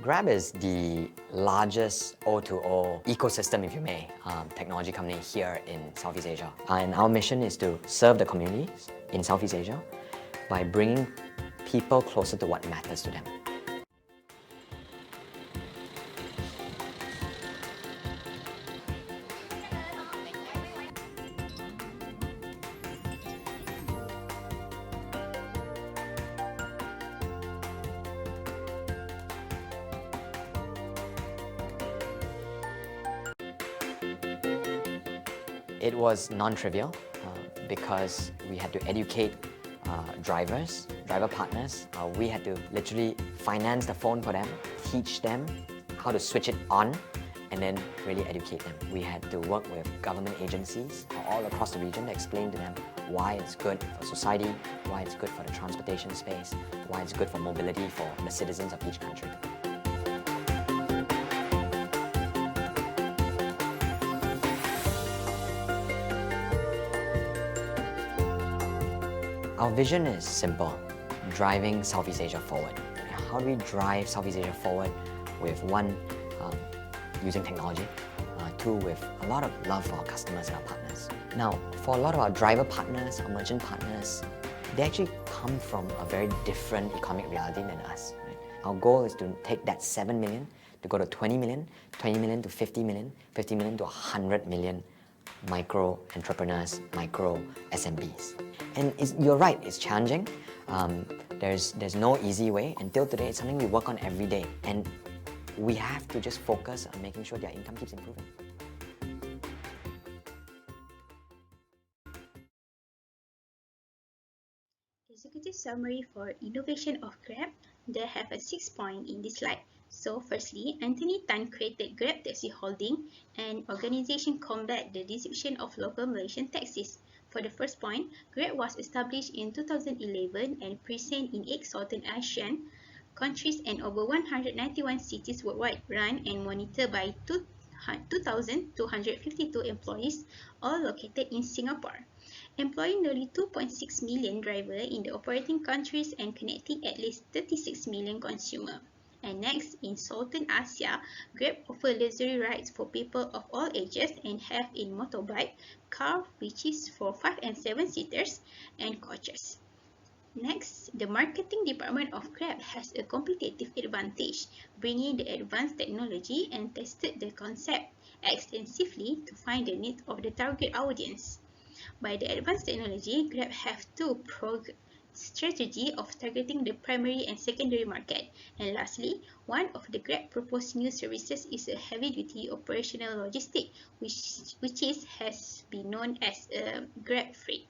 Grab is the largest O2O ecosystem, if you may, technology company here in Southeast Asia. And our mission is to serve the communities in Southeast Asia by bringing people closer to what matters to them. It was non-trivial because we had to educate driver partners. We had to literally finance the phone for them, teach them how to switch it on, and then really educate them. We had to work with government agencies all across the region to explain to them why it's good for society, why it's good for the transportation space, why it's good for mobility for the citizens of each country. Our vision is simple, driving Southeast Asia forward. How do we drive Southeast Asia forward with one, using technology, two, with a lot of love for our customers and our partners. Now, for a lot of our driver partners, our merchant partners, they actually come from a very different economic reality than us. Right? Our goal is to take that 7 million to go to 20 million, 20 million to 50 million, 50 million to 100 million micro entrepreneurs, micro SMBs. And you're right, it's challenging. There's no easy way. Until today, it's something we work on every day. And we have to just focus on making sure their income keeps improving. Executive summary for innovation of Grab. They have a 6 point in this slide. So firstly, Anthony Tan created Grab Taxi Holding, an organization combat the deception of local Malaysian taxis. For the first point, Grab was established in 2011 and present in 8 Southern Asian countries and over 191 cities worldwide, run and monitored by 2,252 employees, all located in Singapore, employing nearly 2.6 million drivers in the operating countries and connecting at least 36 million consumers. And next, in Southern Asia, Grab offers luxury rides for people of all ages and have in motorbike, car, which is for 5 and 7 seaters, and coaches. Next, the marketing department of Grab has a competitive advantage, bringing the advanced technology and tested the concept extensively to find the needs of the target audience. By the advanced technology, Grab have two strategy of targeting the primary and secondary market. And lastly, one of the Grab proposed new services is a heavy-duty operational logistic, which has been known as Grab Freight.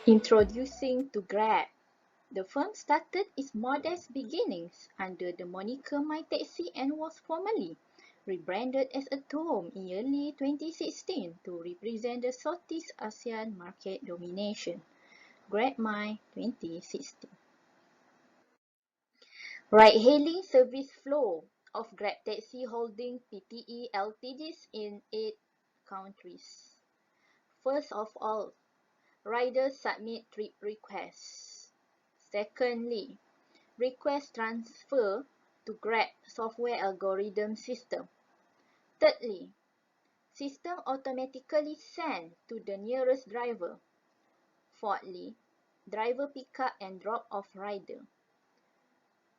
Introducing to Grab. The firm started its modest beginnings under the moniker My Taxi and was formally rebranded as Atom in early 2016 to represent the Southeast Asian market domination. Grab My 2016. Ride-hailing service flow of Grab Taxi Holding Pte. Ltd. in 8 countries. First of all, riders submit trip requests. Secondly, request transfer to Grab software algorithm system. Thirdly, System automatically sent to the nearest driver. Fourthly, driver pick up and drop off rider.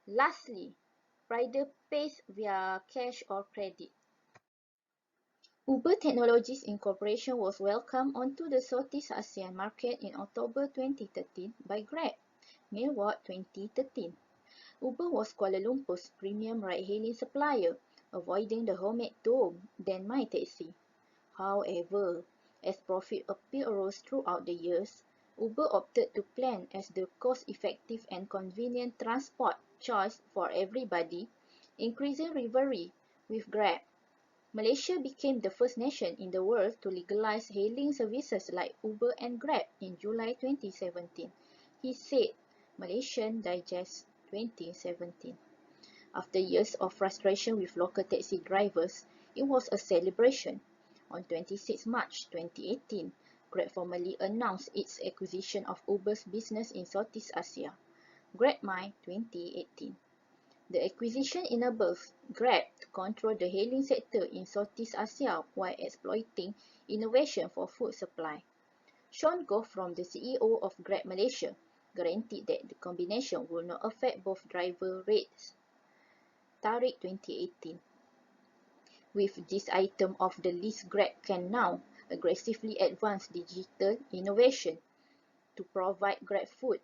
Lastly, rider pays via cash or credit. Uber Technologies Incorporation was welcomed onto the Southeast Asian market in October 2013 by Grab, May 2013. Uber was Kuala Lumpur's premium ride-hailing supplier, avoiding the homemade dome than My Taxi. However, as profit appeal rose throughout the years, Uber opted to plan as the cost-effective and convenient transport choice for everybody, increasing rivalry with Grab. Malaysia became the first nation in the world to legalize hailing services like Uber and Grab in July 2017, he said, Malaysian Digest 2017. After years of frustration with local taxi drivers, it was a celebration. On 26 March 2018, Grab formally announced its acquisition of Uber's business in Southeast Asia, GrabMy 2018. The acquisition enables Grab to control the hailing sector in Southeast Asia while exploiting innovation for food supply. Sean Goff, from the CEO of Grab Malaysia, guaranteed that the combination will not affect both driver rates. Tarik 2018. With this item off the list, Grab can now aggressively advance digital innovation to provide Grab Food,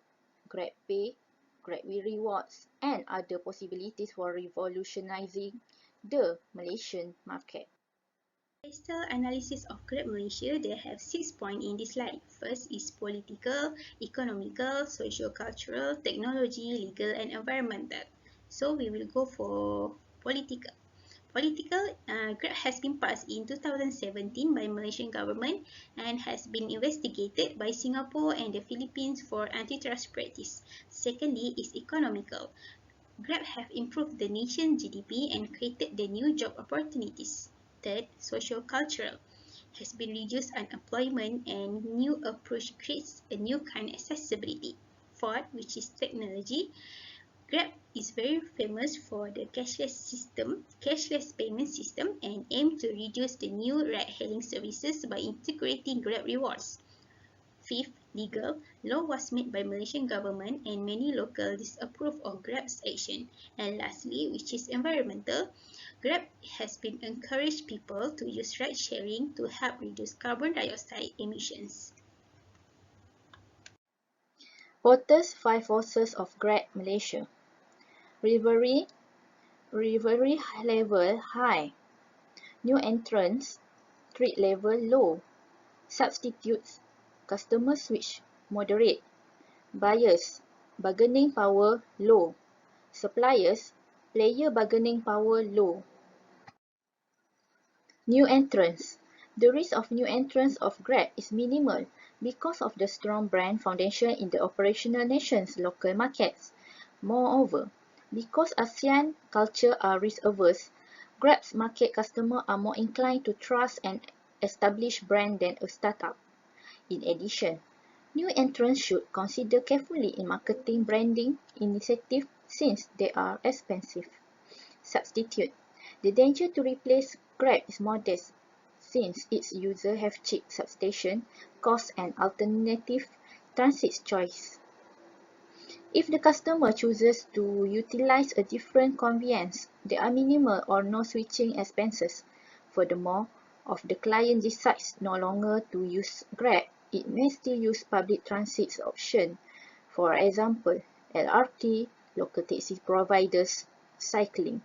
Grab Pay, Grab Rewards, and other possibilities for revolutionizing the Malaysian market. Lifestyle analysis of Grab Malaysia, they have 6 points in this slide. First is political, economical, socio-cultural, technology, legal, and environmental. So we will go for political. Grab has been passed in 2017 by Malaysian government and has been investigated by Singapore and the Philippines for antitrust practice. Secondly is economical. Grab have improved the nation's GDP and created the new job opportunities. Third, socio-cultural, has been reduced unemployment and new approach creates a new kind of accessibility. Fourth, which is technology, Grab is very famous for the cashless payment system, and aim to reduce the new ride-hailing services by integrating Grab rewards. Fifth, legal. Law was made by Malaysian government and many locals disapprove of Grab's action. And lastly, which is environmental, Grab has been encouraged people to use ride sharing to help reduce carbon dioxide emissions. Voters' 5 forces of Grab Malaysia. Rivalry level high. New entrants, threat level low. Substitutes, customer switch moderate. Buyers, bargaining power low. Suppliers, player bargaining power low. New entrants. The risk of new entrants of Grab is minimal because of the strong brand foundation in the operational nation's local markets. Moreover, because ASEAN culture are risk-averse, Grab's market customers are more inclined to trust an established brand than a startup. In addition, new entrants should consider carefully in marketing branding initiatives since they are expensive. Substitute. The danger to replace Grab is modest since its users have cheap substation costs and alternative transit choice. If the customer chooses to utilize a different conveyance, there are minimal or no switching expenses. Furthermore, if the client decides no longer to use Grab, it may still use public transit option, for example, LRT, local taxi providers, cycling.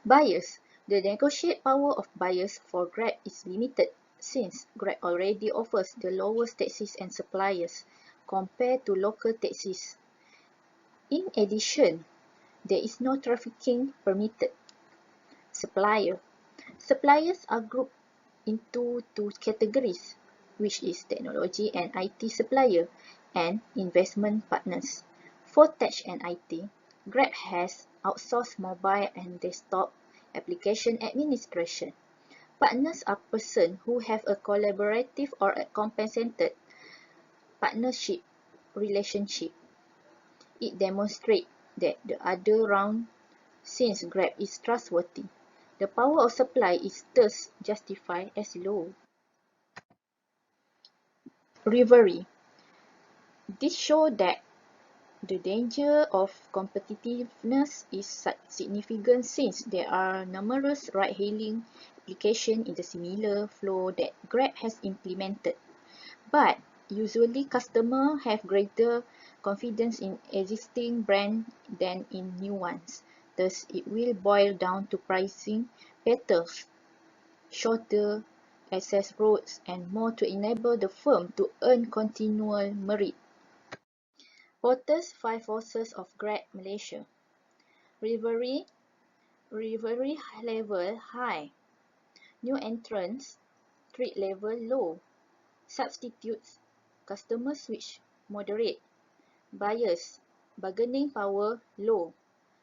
Buyers. The negotiate power of buyers for Grab is limited since Grab already offers the lowest taxis and suppliers compared to local taxis. In addition, there is no trafficking permitted. Supplier. Suppliers are grouped into 2 categories, which is technology and IT supplier and investment partners. For tech and IT, Grab has outsourced mobile and desktop application administration. Partners are persons who have a collaborative or a compensated partnership relationship. It demonstrates that the other round since Grab is trustworthy. The power of supply is thus justified as low. Rivalry. This shows that the danger of competitiveness is significant since there are numerous ride-hailing applications in the similar flow that Grab has implemented. But usually customers have greater confidence in existing brands than in new ones. Thus, it will boil down to pricing better, shorter access roads, and more to enable the firm to earn continual merit. Porter's 5 forces of Grab Malaysia. Rivalry level high. New entrants, threat level low. Substitutes, customer switch moderate. Buyers, bargaining power low.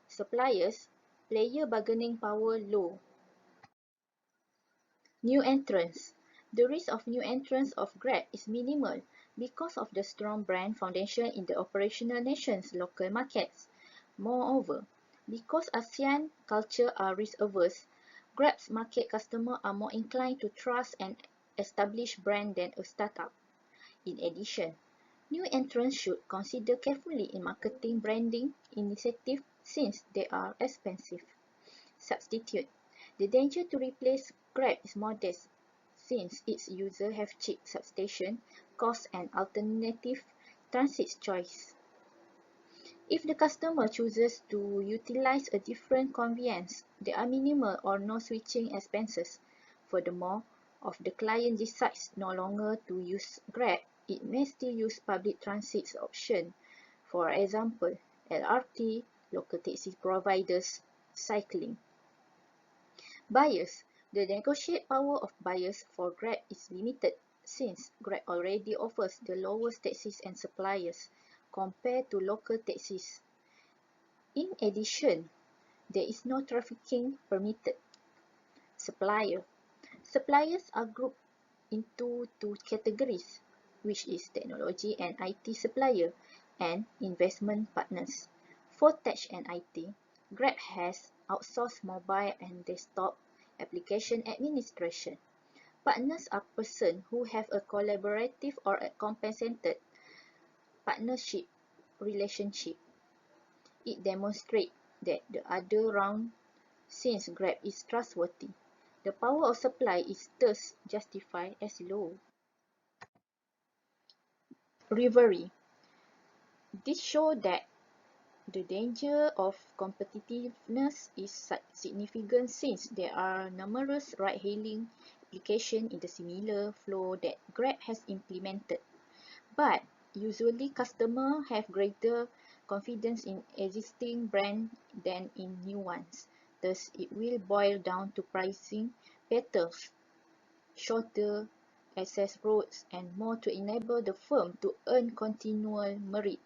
Suppliers, player bargaining power low. New entrants. The risk of new entrants of Grab is minimal because of the strong brand foundation in the operational nation's local markets. Moreover, because ASEAN culture are risk-averse, Grab's market customers are more inclined to trust an established brand than a startup. In addition, new entrants should consider carefully in marketing branding initiatives since they are expensive. Substitute. The danger to replace Grab is modest since its users have cheap substitution costs and alternative transit choice. If the customer chooses to utilize a different conveyance, there are minimal or no switching expenses. Furthermore, if the client decides no longer to use Grab, it may still use public transit option, for example, LRT, local taxi providers, cycling. Buyers. The negotiate power of buyers for Grab is limited since Grab already offers the lowest taxis and suppliers compared to local taxis. In addition, there is no trafficking permitted. Supplier. Suppliers are grouped into two categories, which is technology and IT supplier and investment partners. For tech and IT, Grab has outsourced mobile and desktop application administration. Partners are persons who have a collaborative or a compensated partnership relationship. It demonstrates that the other round, since Grab is trustworthy, the power of supply is thus justified as low. Rivalry. This shows that the danger of competitiveness is significant since there are numerous ride-hailing applications in the similar flow that Grab has implemented. But usually customers have greater confidence in existing brands than in new ones. Thus, it will boil down to pricing better, shorter access roads, and more to enable the firm to earn continual merit.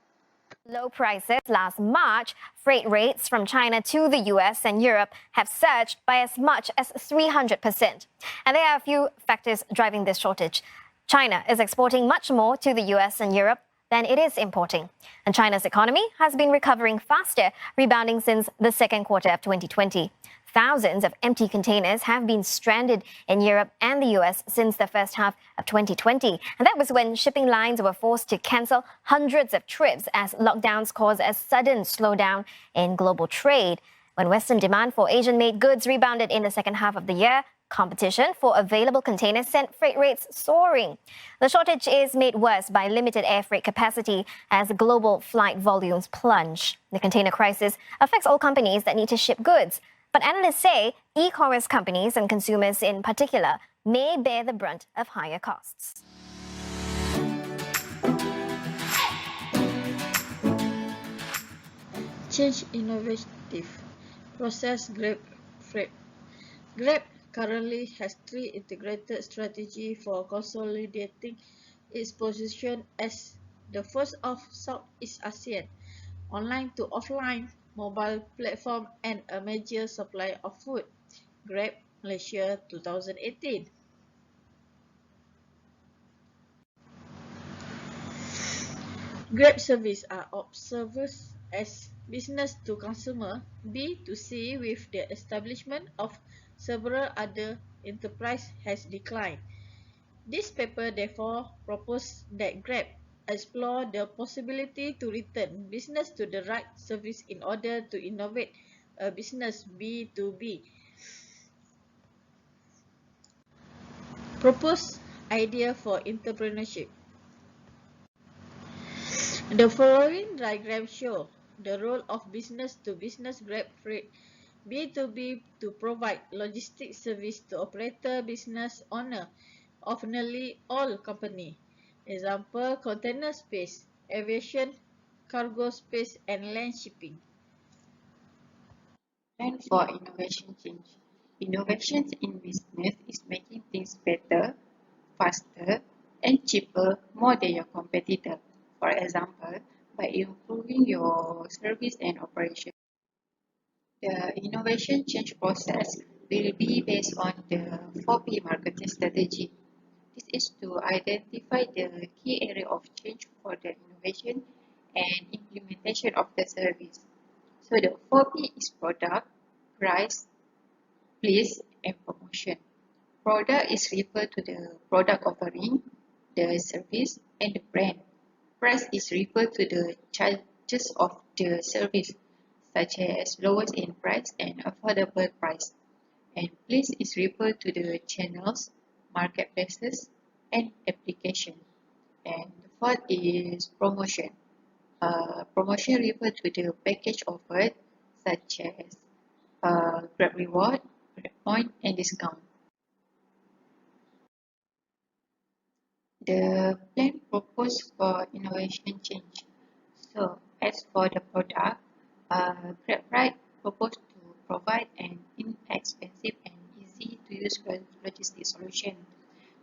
Low prices last March, freight rates from China to the US and Europe have surged by as much as 300%. And there are a few factors driving this shortage. China is exporting much more to the US and Europe than it is importing. And China's economy has been recovering faster, rebounding since the second quarter of 2020. Thousands of empty containers have been stranded in Europe and the US since the first half of 2020. And that was when shipping lines were forced to cancel hundreds of trips as lockdowns caused a sudden slowdown in global trade. When Western demand for Asian-made goods rebounded in the second half of the year, competition for available containers sent freight rates soaring. The shortage is made worse by limited air freight capacity as global flight volumes plunge. The container crisis affects all companies that need to ship goods. But analysts say e-commerce companies and consumers in particular may bear the brunt of higher costs. Change innovative process Grab freight. Grab currently has three integrated strategies for consolidating its position as the first of Southeast Asia, online to offline, mobile platform, and a major supplier of food. Grab Malaysia 2018. Grab service are observed as business to consumer B2C with the establishment of several other enterprises has declined. This paper therefore proposed that Grab explore the possibility to return business to the right service in order to innovate a business B2B. Proposed idea for entrepreneurship. The following diagram show the role of business-to-business Grab freight B2B to provide logistics service to operator business owner of nearly all company. Example, container space, aviation, cargo space, and land shipping. Plan for innovation change. Innovations in business is making things better, faster, and cheaper more than your competitor. For example, by improving your service and operation. The innovation change process will be based on the 4P marketing strategy. This is to identify the key area of change for the innovation and implementation of the service. So the 4P is product, price, place, and promotion. Product is referred to the product offering, the service, and the brand. Price is referred to the charges of the service, such as lowest in price and affordable price. And place is referred to the channels, marketplaces, and application. And the fourth is promotion. Promotion refers to the package offered, such as Grab Reward, Grab Point, and discount. The plan proposed for innovation change. So, as for the product, GrabRide proposed to provide an inexpensive and easy to use logistics solution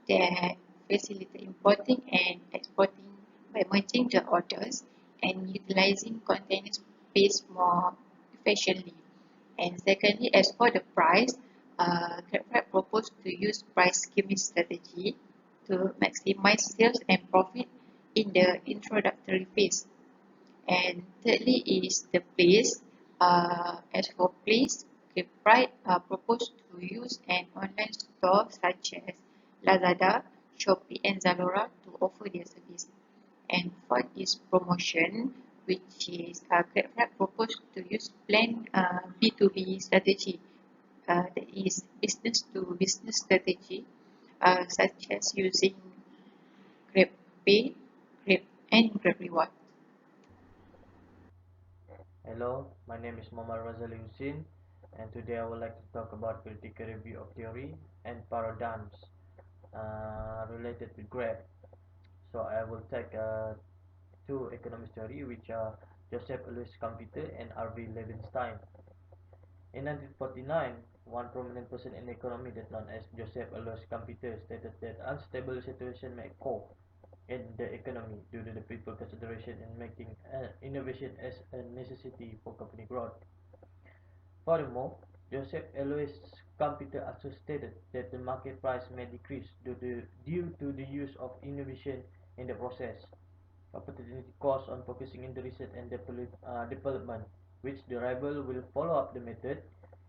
that facilitate importing and exporting by merging the orders and utilizing container space more efficiently. And secondly, as for the price, GrabRide proposed to use price scheme strategy to maximize sales and profit in the introductory phase. And thirdly is the place. As for place, GrabRide proposed to use an online store such as Lazada, Shopee, and Zalora to offer their service. And fourth is promotion, which is GrabRide proposed to use planned B2B strategy, that is business to business strategy, such as using GrabPay, Grab, and Grab Reward. Hello, my name is RAZALEE HUSSEIN, and today I would like to talk about critical review of theory and paradigms related with Grab. So I will take two economics theory, which are Joseph Louis Schumpeter and R.V. Levinstein. In 1949, one prominent person in economy that known as Joseph Louis Schumpeter stated that unstable situation may occur in the economy due to the people consideration in making innovation as a necessity for company growth. Furthermore, Joseph Louis Schumpeter also stated that the market price may decrease due to the use of innovation in the process. Opportunity cost on focusing in the research and development, which the rival will follow up the method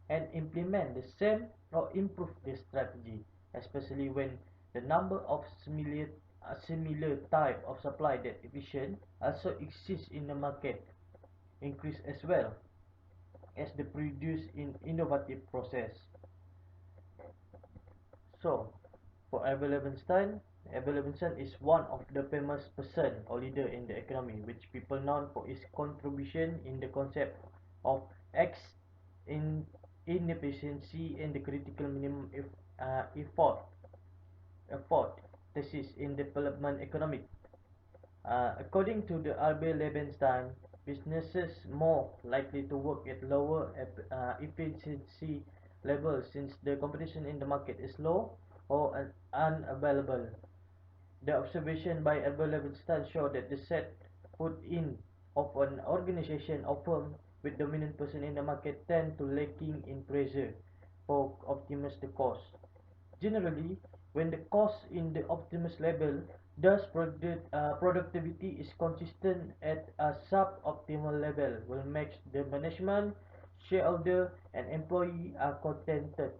and implement the same or improve the strategy, especially when the number of similar type of supply that efficient also exists in the market increase as well as the produce in innovative process. So, for Albert Levinstein is one of the famous person or leader in the economy, which people known for his contribution in the concept of X in inefficiency and the critical minimum effort thesis in development economics. According to the Albert Levinstein, businesses more likely to work at lower efficiency levels since the competition in the market is low or unavailable. The observation by Albert Levinstein show that the set put in of an organization or firm with dominant person in the market tend to lacking in pressure for optimize the cost. Generally, when the cost in the optimus level, thus productivity is consistent at a suboptimal level, will make the management, shareholder, and employee are contented.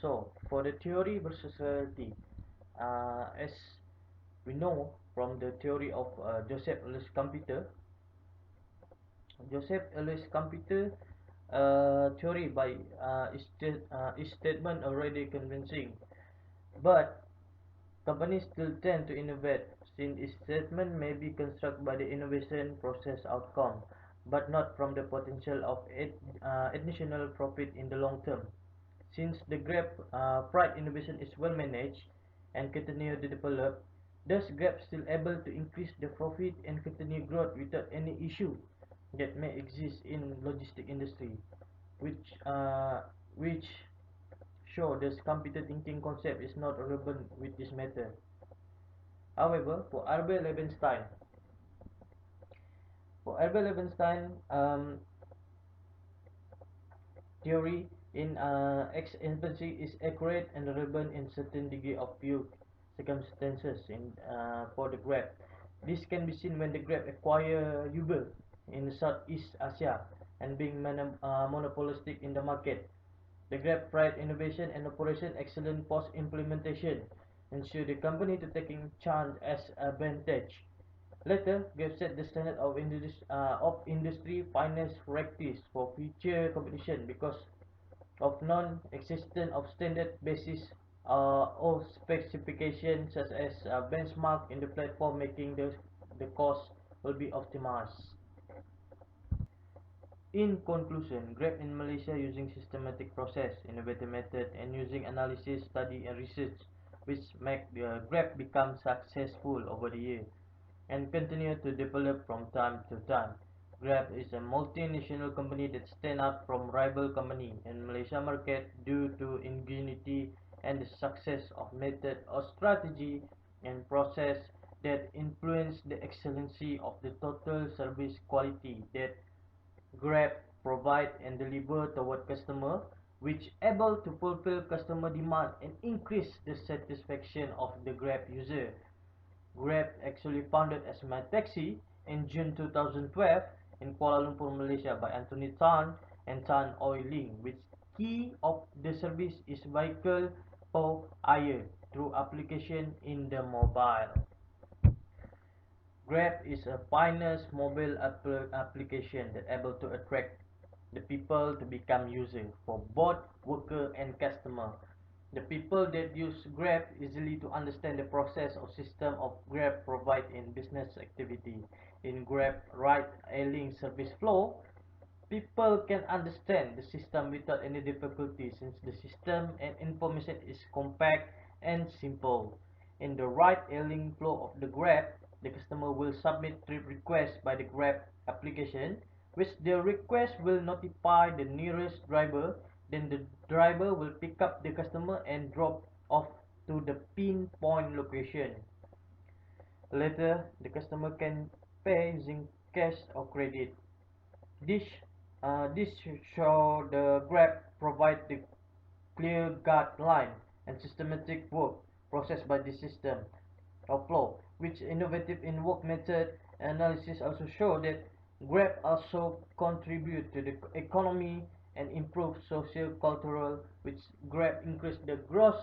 So, for the theory versus reality, as we know from the theory of Joseph Louis computer, theory by his statement already convincing, but companies still tend to innovate, since its statement may be constructed by the innovation process outcome, but not from the potential of additional profit in the long term. Since the Grab Pride innovation is well managed and continue to develop, thus Grab still able to increase the profit and continue growth without any issue that may exist in logistic industry, which show this computer thinking concept is not relevant with this method. However, for Albert Levenstein theory in X infancy is accurate and relevant in certain degree of few circumstances for the Grab. This can be seen when the Grab acquire Uber in Southeast Asia and being monopolistic in the market. The Grab Pride innovation and operation excellent post-implementation ensure the company to taking chance as advantage. Later, Grab set the standard of industry finance practice for future competition because of non-existence of standard basis or specification such as benchmark in the platform, making the cost will be optimized. In conclusion, Grab in Malaysia using systematic process, innovative method, and using analysis, study, and research, which make Grab become successful over the year and continue to develop from time to time. Grab is a multinational company that stand out from rival company in Malaysia market due to ingenuity and the success of method or strategy and process that influence the excellency of the total service quality that Grab provide and deliver toward customer, which able to fulfill customer demand and increase the satisfaction of the Grab user. Grab actually founded as My Taxi in June 2012 in Kuala Lumpur, Malaysia by Anthony Tan and Tan Oi Ling, which key of the service is vehicle for hire through application in the mobile. Grab is a pioneer mobile application that able to attract the people to become user for both worker and customer. The people that use Grab easily to understand the process or system of Grab provide in business activity. In Grab ride-hailing service flow, people can understand the system without any difficulty since the system and information is compact and simple. In the ride-hailing flow of the Grab, the customer will submit trip request by the Grab application, which the request will notify the nearest driver. Then the driver will pick up the customer and drop off to the pinpoint location. Later, the customer can pay using cash or credit. This show the Grab provide the clear guideline and systematic work processed by the system of flow, which innovative in work method analysis also show that Grab also contribute to the economy and improve socio-cultural, which Grab increase the gross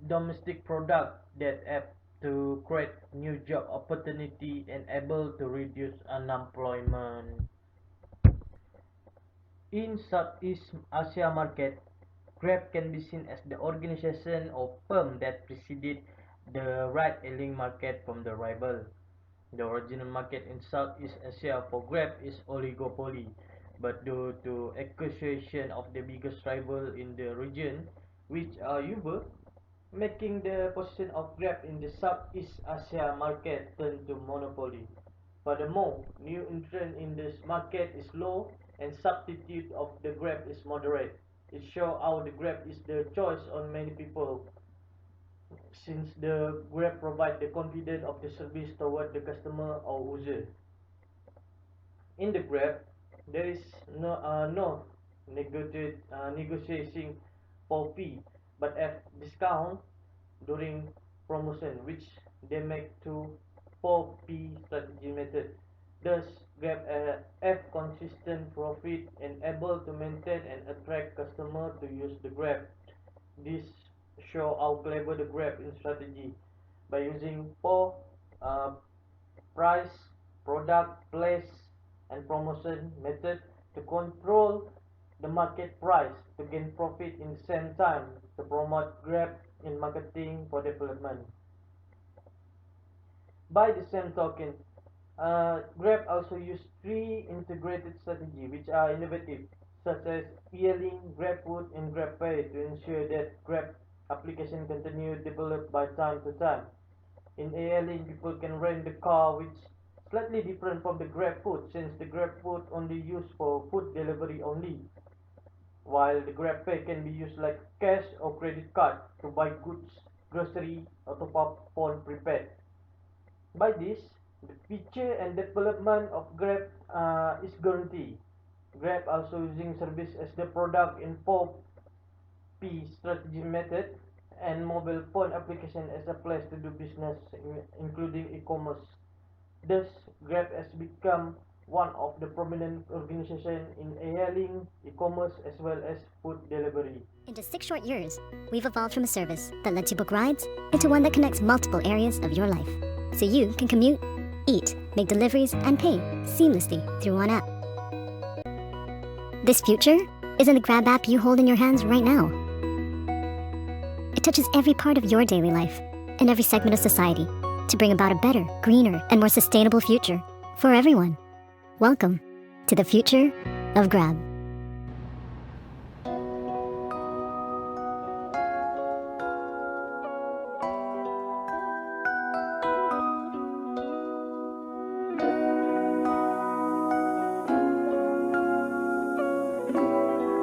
domestic product that have to create new job opportunity and able to reduce unemployment. In Southeast Asia market, Grab can be seen as the organization or firm that preceded the ride-hailing market from the rival. The original market in Southeast Asia for Grab is oligopoly, but due to acquisition of the biggest rival in the region, which are Uber, making the position of Grab in the Southeast Asia market turn to monopoly. Furthermore, new entrant in this market is low and substitute of the Grab is moderate. It shows how the Grab is the choice on many people, since the Grab provide the confidence of the service toward the customer or user. In the Grab, there is no negotiating for fee, but have discount during promotion, which they make to 4P strategy method. Thus, Grab have consistent profit and able to maintain and attract customer to use the Grab This show how clever the Grab in strategy by using four price, product, place, and promotion method to control the market price to gain profit in the same time to promote Grab in marketing for development. By the same token, Grab also use three integrated strategies which are innovative, such as e-hailing, GrabFood, and GrabPay to ensure that Grab application continue developed by time to time. In e-hailing, people can rent the car, which slightly different from the GrabFood, since the GrabFood only used for food delivery only, while the GrabPay can be used like cash or credit card to buy goods, grocery, or top up phone prepaid. By this, the feature and development of Grab is guaranteed. Grab also using service as the product in 4P strategy method and mobile phone application as a place to do business, including e-commerce. Thus, Grab has become one of the prominent organizations in e-hailing, e-commerce, as well as food delivery. In just 6 short years, we've evolved from a service that lets you book rides into one that connects multiple areas of your life, so you can commute, eat, make deliveries, and pay seamlessly through one app. This future is in the Grab app you hold in your hands right now. It touches every part of your daily life and every segment of society to bring about a better, greener, and more sustainable future for everyone. Welcome to the future of Grab.